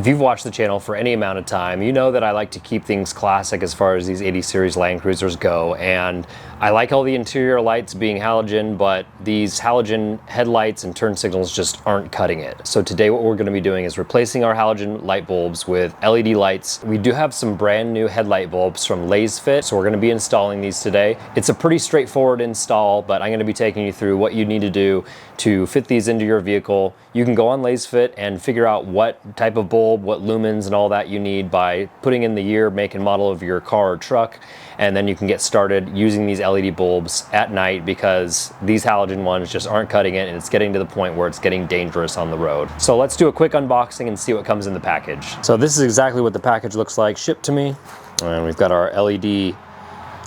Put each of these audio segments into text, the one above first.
If you've watched the channel for any amount of time, you know that I like to keep things classic as far as these 80 series Land Cruisers go, and I like all the interior lights being halogen, but these halogen headlights and turn signals just aren't cutting it. So today what we're going to be doing is replacing our halogen light bulbs with LED lights. We do have some brand new headlight bulbs from Lasfit, so we're going to be installing these today. It's a pretty straightforward install, but I'm going to be taking you through what you need to do to fit these into your vehicle. You can go on Lasfit and figure out what type of bulb, what lumens and all that you need by putting in the year, make and model of your car or truck, and then you can get started using these LED bulbs at night because these halogen ones just aren't cutting it, and it's getting to the point where it's getting dangerous on the road. So let's do a quick unboxing and see what comes in the package. So this is exactly what the package looks like shipped to me, and we've got our LED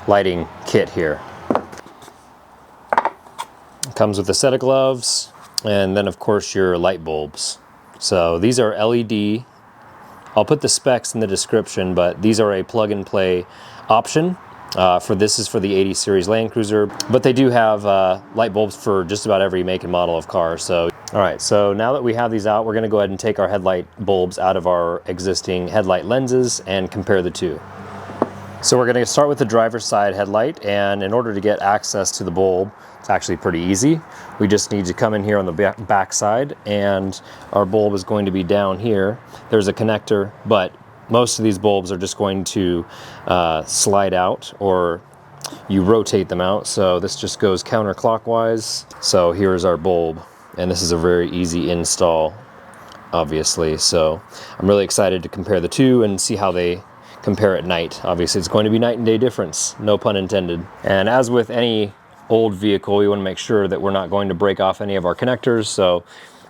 lighting kit here. It comes with a set of gloves, and then of course your light bulbs. So these are LED. I'll put the specs in the description, but these are a plug and play option. This is for the 80 series Land Cruiser, but they do have light bulbs for just about every make and model of car. So, all right, so now that we have these out, we're gonna go ahead and take our headlight bulbs out of our existing headlight lenses and compare the two. So we're gonna start with the driver's side headlight, and in order to get access to the bulb, it's actually pretty easy. We just need to come in here on the back side, and our bulb is going to be down here. There's a connector, but most of these bulbs are just going to slide out, or you rotate them out. So this just goes counterclockwise. So here's our bulb, and this is a very easy install, obviously. So I'm really excited to compare the two and see how they compare at night. Obviously it's going to be night and day difference, no pun intended. And as with any old vehicle, we want to make sure that we're not going to break off any of our connectors. So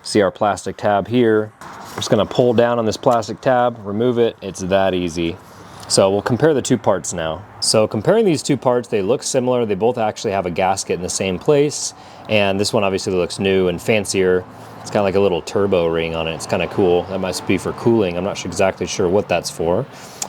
see our plastic tab here. I'm just going to pull down on this plastic tab, remove it. It's that easy. So we'll compare the two parts now. So comparing these two parts, they look similar. They both actually have a gasket in the same place, and this one obviously looks new and fancier. It's got like a little turbo ring on it. It's kind of cool. That must be for cooling. I'm not exactly sure what that's for.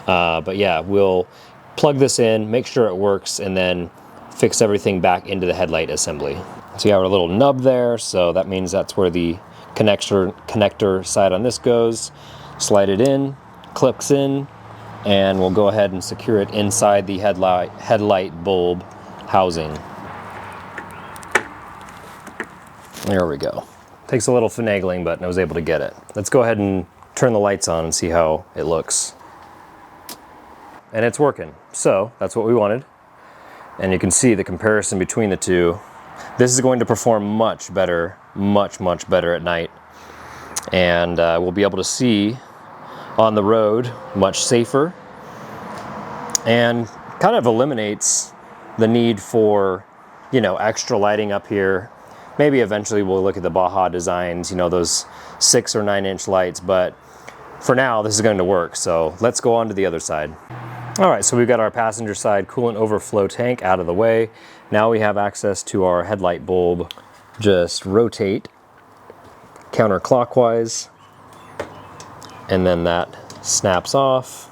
But yeah, we'll plug this in, make sure it works, and then fix everything back into the headlight assembly. So you have a little nub there, so that means that's where the connector side on this goes. Slide it in, clips in, and we'll go ahead and secure it inside the headlight bulb housing. There we go. Takes a little finagling, but I was able to get it. Let's go ahead and turn the lights on and see how it looks. And it's working. So that's what we wanted. And you can see the comparison between the two. This is going to perform much better, much better at night. And we'll be able to see on the road much safer, and kind of eliminates the need for, you know, extra lighting up here. Maybe eventually we'll look at the Baja designs, you know, those 6 or 9 inch lights, but for now this is going to work. So let's go on to the other side. All right, so we've got our passenger side coolant overflow tank out of the way. Now we have access to our headlight bulb. Just rotate counterclockwise, and then that snaps off.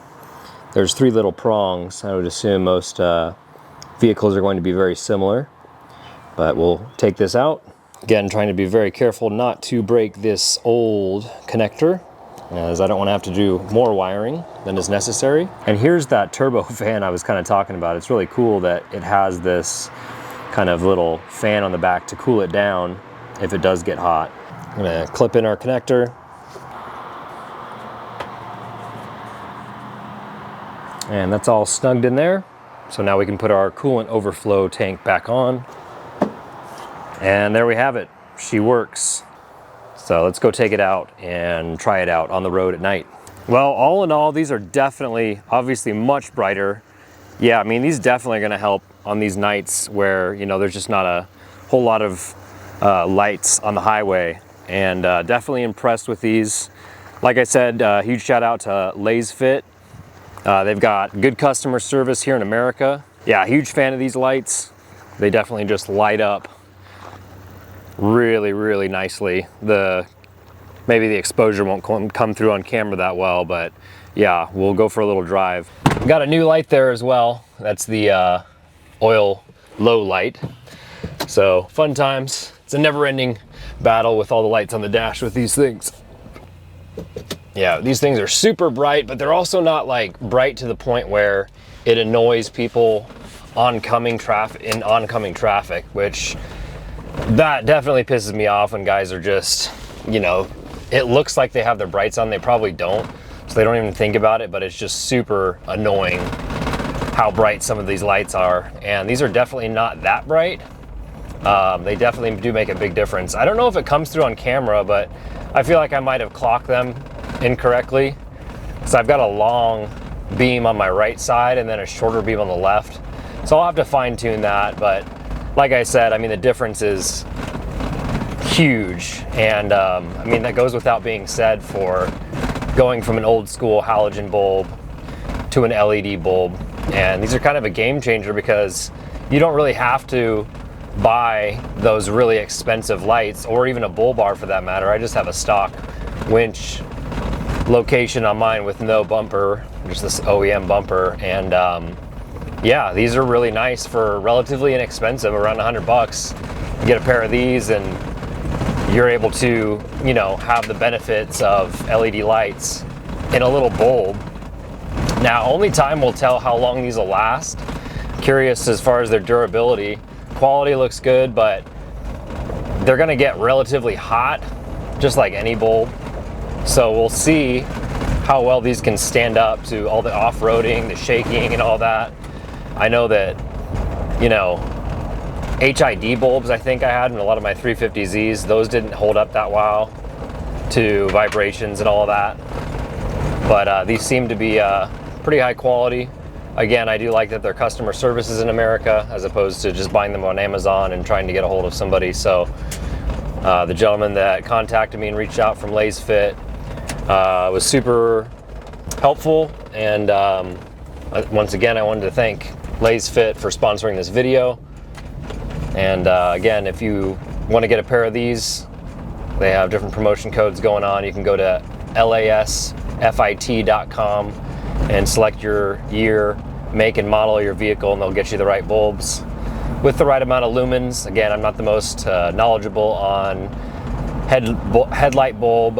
There's 3 little prongs. I would assume most vehicles are going to be very similar, but we'll take this out. Again, trying to be very careful not to break this old connector, as I don't want to have to do more wiring than is necessary. And here's that turbo fan I was kind of talking about. It's really cool that it has this kind of little fan on the back to cool it down if it does get hot. I'm going to clip in our connector. And that's all snugged in there. So now we can put our coolant overflow tank back on. And there we have it. She works. So let's go take it out and try it out on the road at night. Well, all in all, these are definitely, obviously much brighter. Yeah, I mean, these definitely are gonna help on these nights where, you know, there's just not a whole lot of lights on the highway. And definitely impressed with these. Like I said, huge shout out to Lasfit. They've got good customer service here in America. Yeah, huge fan of these lights. They definitely just light up really nicely. Maybe the exposure won't come through on camera that well, but yeah, we'll go for a little drive. Got a new light there as well. That's the oil low light. So fun times. It's a never-ending battle with all the lights on the dash with these things. Yeah, these things are super bright, but they're also not like bright to the point where it annoys people in oncoming traffic, which that definitely pisses me off when guys are just, you know, it looks like they have their brights on, they probably don't, so they don't even think about it, but it's just super annoying how bright some of these lights are. And these are definitely not that bright. They definitely do make a big difference. I don't know if it comes through on camera, but I feel like I might have clocked them incorrectly. So I've got a long beam on my right side and then a shorter beam on the left. So I'll have to fine tune that. But like I said, I mean, the difference is huge. And I mean, that goes without being said for going from an old school halogen bulb to an LED bulb. And these are kind of a game changer because you don't really have to buy those really expensive lights, or even a bull bar for that matter. I just have a stock winch location on mine with no bumper, just this OEM bumper. And yeah, these are really nice for relatively inexpensive, around $100. You get a pair of these and you're able to, you know, have the benefits of LED lights in a little bulb. Now, only time will tell how long these will last. Curious as far as their durability. Quality looks good, but they're gonna get relatively hot, just like any bulb. So we'll see how well these can stand up to all the off-roading, the shaking and all that. I know that, you know, HID bulbs I think I had in a lot of my 350Zs, those didn't hold up that well to vibrations and all of that. But these seem to be pretty high quality. Again, I do like that their customer service is in America as opposed to just buying them on Amazon and trying to get a hold of somebody. So the gentleman that contacted me and reached out from Lasfit was super helpful. And once again, I wanted to thank Lasfit for sponsoring this video. And again, if you want to get a pair of these, they have different promotion codes going on. You can go to lasfit.com and select your year, make and model of your vehicle, and they'll get you the right bulbs with the right amount of lumens. Again, I'm not the most knowledgeable on headlight bulb,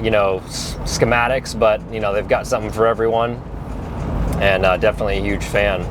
you know, schematics, but you know, they've got something for everyone, and definitely a huge fan.